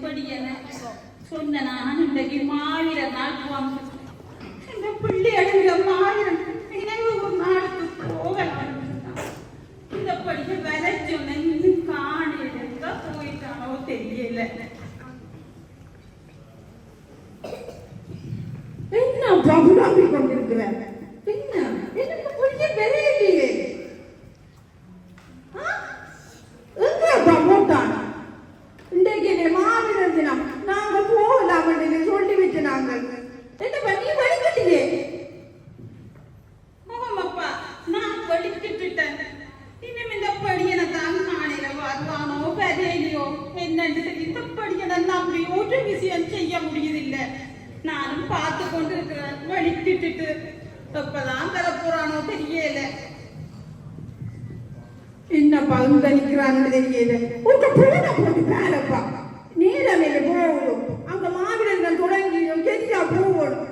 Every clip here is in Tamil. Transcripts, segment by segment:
எப்படி என சொன்ன நான் இன்றைக்கு மாவீர நாள் இந்த பிள்ளை அடைந்த மாவீரன் நினைவு ஒரு நாளுக்கு போகலாம். இந்த படிக்க விலை சொன்ன இன்னும் காணல போயிட்டானோ தெரியல. என்ன பிரபுராமி கொண்டிருக்கிறேன் என்ன எனக்கு புரிய விலையில்லையே. போட்டான் இன்றைக்கு மாவீரர் தினம் நாங்கள் போகலாம் என்று சொல்லி வச்சு நாங்கள் என்ன பண்ணி வழிகட்டியே. அப்பா நான் வலிக்கிட்டுட்டேன். இன்னும் இந்த படியனை தான் காணையில வருவானோ பெரியலையோ என்னன்னு இந்த படியனை நம்பி ஒரு விஷயம் செய்ய முடியுதில்லை. நானும் பார்த்து கொண்டு இருக்கிறேன். வலிக்கிட்டு எப்பதான் தரப்போறானோ தெரியல. என்ன பகுந்தளிக்கிறான்னு தெரியல. உங்க போன போட்டு வேலைப்பா நீரமையில போகணும். அங்க மாவீரர்கள் தொடங்கியும் கெதியா போகணும்.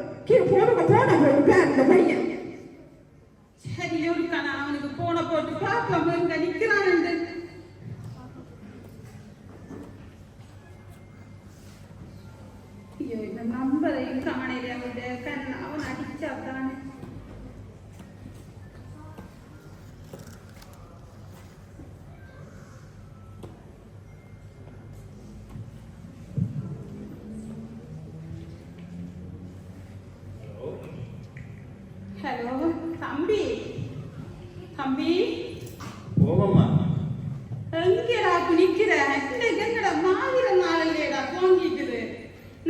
போன போட்டு பேர் இந்த பையன் சரி ஒருக்கான அவனுக்கு போன போட்டு பார்ப்போம் எங்க நிக்கிறான். ஐயோ இந்த நம்பரையும் காணையில அவனுடைய கண் அவன் அடிச்சாத்தானே. ஹலோ தம்பி தம்பி போவம்மா எங்கடா நிக்கிற? இன்னைக்கு எங்கடா மாவீர நாளிலேடா தோங்கிக்குது.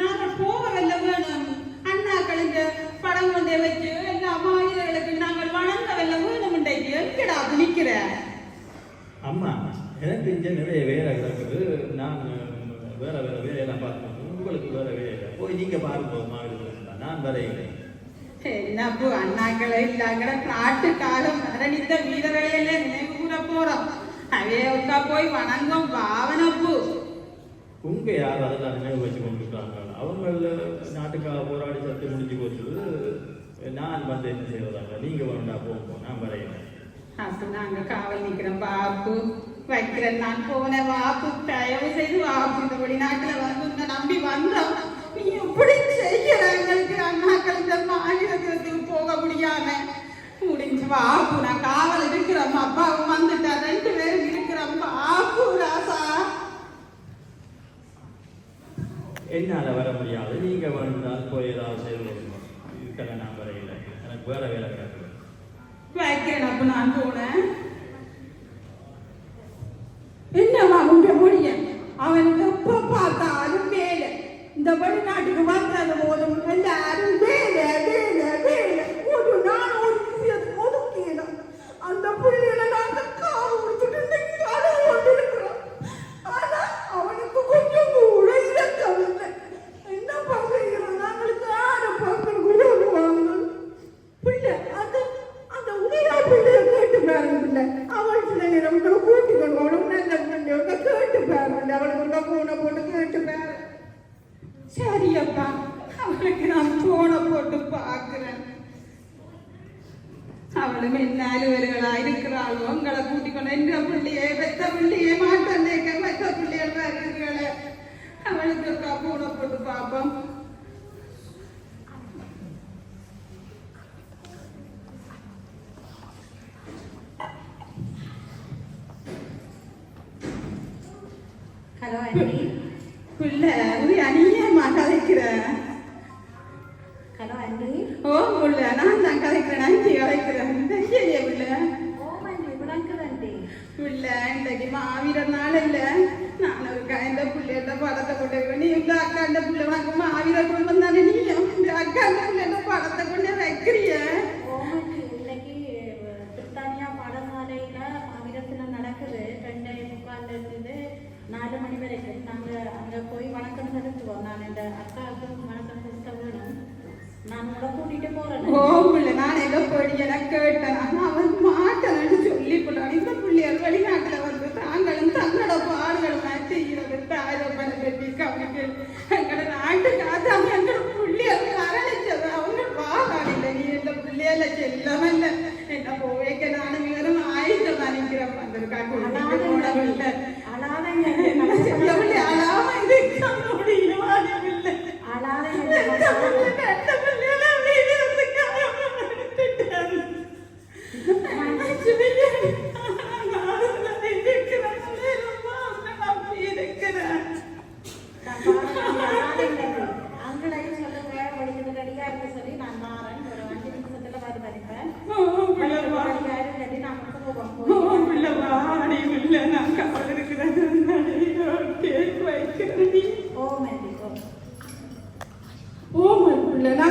நாங்க போகவில்லை வேணும். அண்ணா கழிஞ்ச படம் கொண்டே வச்சு எல்லா மாவீரர்களுக்கு நாங்கள் வணங்கவில்லை வேணும். இன்றைக்கு எங்கடா நிக்கிற? அம்மா எனக்கு இங்கே நிறைய வேலை கிடக்குது. நான் வேற வேற வேலையெல்லாம் பார்க்கணும். உங்களுக்கு வேற வேலை போய் நீங்க பாருங்க மாவீரர்கள். நான் வரையில்லை. என்னப்பு அண்ணாக்களை இல்லாங்கட நாட்டுக்காலம் மரணித்த வீரர்களையில நினைவு கூற போறோம். அவே ஒக்கா போய் வணங்கும் பாவனப்பு. உங்க யார் அதெல்லாம் நினைவு வச்சு கொண்டிருக்காங்க? அவங்க நாட்டுக்காக போராடி சத்து முடிஞ்சு போச்சு. நான் வந்து என்ன செய்வதாங்க? நீங்க வேண்டா போங்க, நான் வரையில. அப்ப நாங்க காவல் நிக்கிறோம் பாப்பு வைக்கிறேன். நான் போன வாப்பு தயவு செய்து வாப்பு இந்த வெளிநாட்டுல வந்து உன்னை நம்பி வந்தோம். நீ எப்படி செய்யற? எங்களுக்கு அண்ணாக்கள் இந்த மாநிலத்துக்கு போக முடியாம முடிஞ்சு வாப்பு. நான் காவல் இருக்கிறோம். அப்பாவும் வந்துட்டா 2 பேரும் இருக்கிறோம். வாப்பு ராசா என்னால வர முடியாது. நீங்க வந்தால் போய் ஏதாவது செய்து இதுக்கெல்லாம் நான் வரையில. எனக்கு வேற வேலை கிடக்குது. வைக்கிறேன். அப்ப நான் போனேன். என்னவா உங்க முடியும்? அவனுக்கு எப்ப பார்த்தாலும் வேலை. இந்த வெளிநாட்டுக்கு வந்தது போதும் எல்லாரும் வேலை வேலை வேலை. ஒரு நாள் ஒரு விஷயத்துக்கு ஒதுக்கிடும். அந்த புள்ளியில நாங்க காவு கொடுத்துட்டு கொண்டிருக்கிறோம். ஆனா அவனுக்கு கொஞ்சம் கூட இறக்கவில்லை. என்ன பண்ணுகிறோம்? நாங்களுக்கு 6 பக்கம் கூட வருவாங்க. பிள்ளை அது அந்த உதயா பிள்ளைய கேட்டு பாருங்க. பிள்ளை அவள் சில நேரம் கூட்டிக் கொள்வோம். நல்ல பிள்ளையோட கேட்டு பாருங்க. அவளுக்கு போன போட்டு கேட்டு பாரு. சரியப்பா அவளுக்கு நான் போன போட்டு பார்க்கிறேன். அவளும் என்னாலுவர்களா இருக்கிறாளோ உங்களை கூட்டிக் கொண்டு என்ற பிள்ளையே பெத்த பிள்ளையே மாட்டேன் பெத்த பிள்ளைகள் வருகிறீங்களே. அவளுக்கு போன போட்டு பார்ப்போம். Hello aunty. பிள்ளை அணியம்மா கதைக்கிற. Hello aunty. ஓ பிள்ளை நான் தான் கதைக்கிறேன். அஞ்சி கதைக்கிறேன். சரியா பிள்ளை? ஓமாண்டி விளங்குதாண்டி. பிள்ளை இன்றைக்கு மாவீரர் நாள் இல்லை. நான் ஒரு இந்த பிள்ளையோட படத்தை கொண்டு நீ இந்த அக்கா இந்த பிள்ளை உனக்கு மாவீரர் குடும்பம் தானே. நீயும் இந்த அக்கா இந்த பிள்ளையோட படத்தை கொண்டு வைக்கிறிய. ஓமாண்டி இன்னைக்கு பிரித்தானியா பாடசாலையில மாவீரத்தினம் நடக்குது. 2:45 4 மணி வரைக்கும் நாங்கள் அங்கே போய் வணக்கம் செலுத்துவோம். நான் இந்த அக்காவுக்கு வணக்கம் செலுத்த வேணும். நான் உங்களை கூட்டிட்டு போறேன். ஓ பிள்ளை நான் எங்க போய் எனக்கு கேட்டேன். அவன் மாட்டேன்னு சொல்லி போட்டான். இந்த பிள்ளையார் வெளிநாட்டுல வந்து தாங்களும் தன்னோட பாடுகளும் செய்கிறது தாயப்பனை பற்றி கவனிக்க எங்களோட நாட்டுக்கு அது அவங்க எங்களோட பிள்ளையார் அரணிச்சது. அவங்க வாழாடில்லை. நீ இந்த பிள்ளையால செல்லமல்ல என்ன போய்க்க நானும் வெறும் ஆயுதம் நினைக்கிறேன். வந்திருக்காங்க அழாத அழாம இருக்காங்க.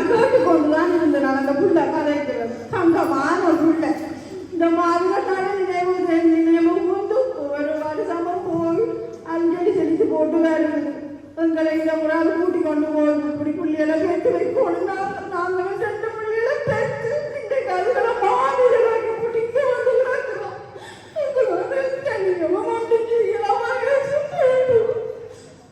நான் கேட்டுக்கொண்டுதான் இருந்தேன். அந்த புள்ள கதைக்கிறது தங்கமான புள்ள. இந்த மாதிரி நினைவு கொண்டு ஒரு வருஷமும் போய் அஞ்சலி செலுத்தி போட்டு வருது. எங்களை இந்த முறை கூட்டி கொண்டு போகுது. இப்படி புள்ளிகளை பேச்சு வைக்கணும். நாங்கள் 2 புள்ளிகளை பேச்சு இன்றைக்கு அதுகளை மாநிலங்களுக்கு பிடிக்க வந்து கிடக்கிறோம். எங்களை வந்து தனியமாக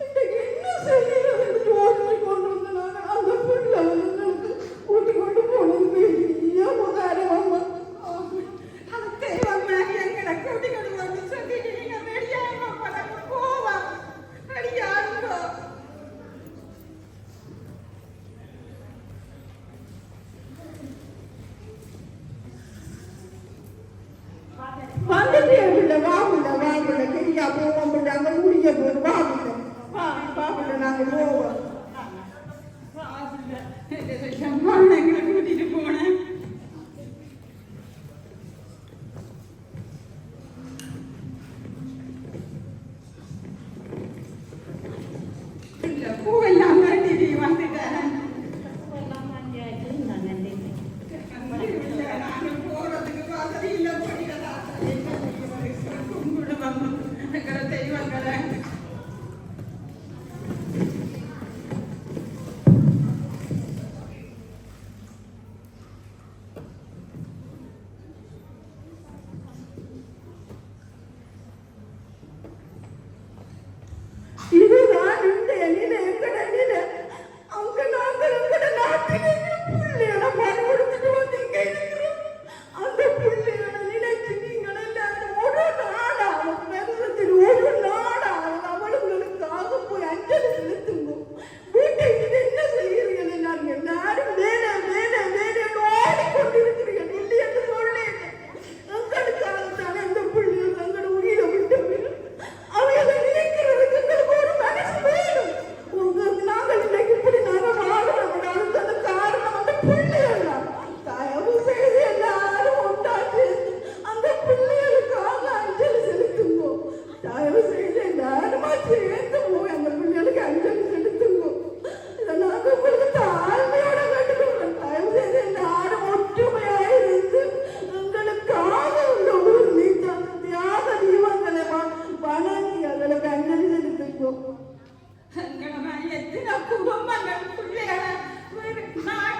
இன்றைக்கு என்ன செய்யறது ஓடி கொண்டு வந்தாங்க. அந்த புள்ள வந்து எங்களுக்கு கூட்டி கொண்டு போனது பெரிய உதாரணம். அம்மா அது தெய்வம்மா எங்களை கூட்டிக்கொண்டு வந்து சொல்லிட்டு நீங்க ரெடியாக பழங்க போவா ரெடியாருங்க. வந்துட்டே பிள்ளை வாபில்ல வாபில்ல கெரியா போவோம் பிள்ளை அங்கே முடிக்க போகுது. வாபில்ல வாபில்ல நாங்கள் போவோம். எங்களை கூட்டிட்டு போனேன். பூவெல்லாம் கட்டிட்டு வந்துட்டேன். எல்லாம் பஞ்சாயத்து இருந்தாங்க நாங்கள் போறதுக்கு வசதி இல்லை. கும்பிடுவோம் எங்களை தெய்வங்களை. இதுதான் இந்த நிலை. எங்கட நிலை அங்க நாங்கள் எங்கட நாட்டில் புள்ளியோட பயன்படுத்திட்டு வந்து இங்க இருக்கிறோம். அந்த புள்ளியோட நிலைக்கு நீங்கள் எல்லாரும் ஒரு நாடாகும் வருஷத்தில் ஒரு நாடாகும் அவளுங்களுக்காக போய் அஞ்சலி செலுத்துங்க. வீட்டை இது என்ன செய்கிறீர்கள் எல்லாரும்? எல்லாரும் வேலை வேலை வேலை ஓடிக்கொண்டிருக்கிறீர்கள். இல்லை என்று சொல்லேன். எங்களுக்காகத்தானே அந்த புள்ளிகள் எங்கள் உயிரை விட்டு அவைகளை நினைக்கிறதுக்கு எங்களுக்கு ஒரு மனசு வேணும். நாங்கள் இன்னைக்கு இப்படி நாங்கள் வாழணும். அதுக்கு காரணம் அந்த பிள்ளைகள் தான். தயவு செய்து எல்லாரும் ஒன்றாச்சு அந்த பிள்ளைகளுக்காக அஞ்சலி செலுத்துங்கோ. தயவு செய்து எல்லாருமா சேர்ந்து போய் அந்த பிள்ளைகளுக்கு அஞ்சலி செலுத்துங்கோ. இதை நாங்கள் உங்களுக்கு தாழ்மையோட கட்டுக்கிறோம். தயவு செய்து எல்லாரும் ஒற்றுமையாக இருந்து எங்களுக்காக உள்ள ஒரு நீச்சான தியாக தீபங்களை வணங்கி அதற்கு அஞ்சலி செலுத்துங்கோ. எங்களை மாதிரி எத்தனை குடும்பங்கள் பிள்ளைகளை நாடு